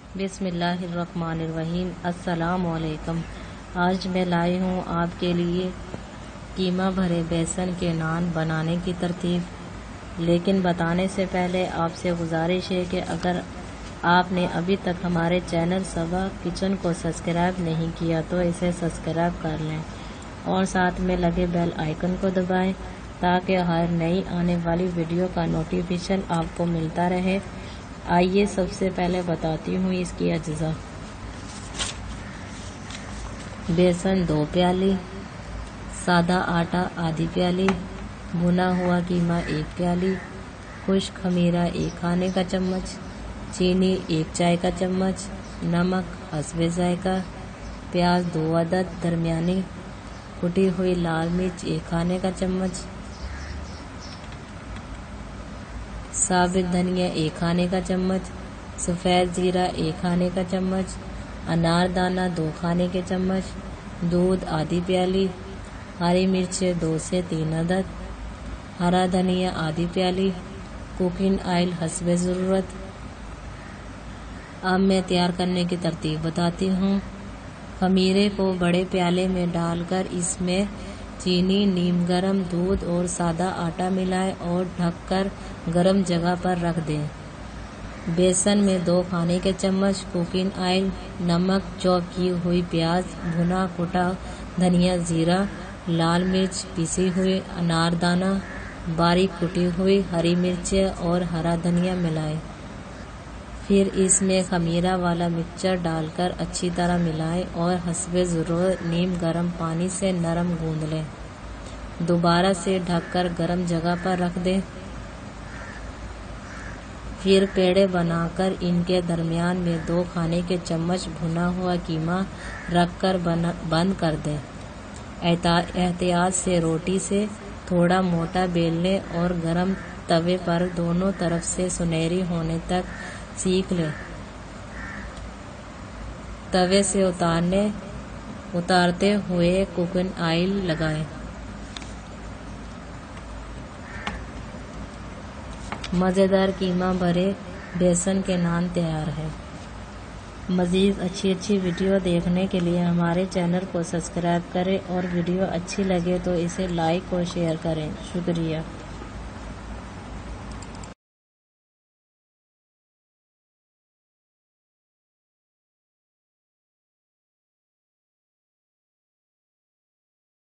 بسم اللہ الرحمن الرحیم۔ السلام علیکم۔ آج میں لائی ہوں آپ کے لیے قیمہ بھرے بیسن کے نان بنانے کی ترتیب، لیکن بتانے سے پہلے آپ سے گزارش ہے کہ اگر آپ نے ابھی تک ہمارے چینل صبا کچن کو سبسکرائب نہیں کیا تو اسے سبسکرائب کر لیں اور ساتھ میں لگے بیل آئیکن کو دبائیں تاکہ ہر نئی آنے والی ویڈیو کا نوٹیفیکیشن آپ کو ملتا رہے۔ آئیے سب سے پہلے بتاتی ہوں اس کی اجزاء۔ بیسن 2 پیالی، سادہ آٹا آدھی پیالی، بھنا ہوا قیمہ 1 پیالی، خشک خمیرہ 1 کھانے کا چمچ، چینی 1 چائے کا چمچ، نمک حسب ذائقہ، پیاز 2 عدد درمیانی، کٹی ہوئی لال مرچ 1 کھانے کا چمچ، ثابت دھنیا 1 کھانے کا چمچ، سفید زیرہ 1 کھانے کا چمچ، انار دانہ 2 کھانے کے چمچ، دودھ آدھی پیالی، ہری مرچیں 2 سے 3 عدد، ہرا دھنیا آدھی پیالی، کوکنگ آئل حسب ضرورت۔ اب میں تیار کرنے کی ترتیب بتاتی ہوں۔ خمیرے کو بڑے پیالے میں ڈال کر اس میں چینی، نیم گرم دودھ اور سادہ آٹا ملائیں اور ڈھک کر گرم جگہ پر رکھ دیں۔ بیسن میں 2 کھانے کے چمچ کوکنگ آئل، نمک، چاپ کی ہوئی پیاز، بھنا کٹا دھنیا، زیرہ، لال مرچ پیسی ہوئی، انار دانہ، باریک کٹی ہوئی ہری مرچیں اور ہرا دھنیا ملائیں۔ پھر اس میں خمیرہ والا مکسچر ڈال کر اچھی طرح ملائیں اور حسب ضرورت نیم گرم پانی سے نرم گوندھ لیں۔ دوبارہ سے ڈھک کر گرم جگہ پر رکھ دیں۔ پھر پیڑے بنا کر ان کے درمیان میں 2 کھانے کے چمچ بھنا ہوا قیمہ رکھ کر بند کر دیں۔ احتیاط سے روٹی سے تھوڑا موٹا بیل لیں اور گرم توے پر دونوں طرف سے سنہری ہونے تک سینک لیں۔ توے سے اتارتے ہوئے کوکنگ آئل لگائیں۔ مزیدار قیمہ بھرے بیسن کے نان تیار ہے۔ مزید اچھی ویڈیو دیکھنے کے لیے ہمارے چینل کو سبسکرائب کریں اور ویڈیو اچھی لگے تو اسے لائک اور شیئر کریں۔ شکریہ۔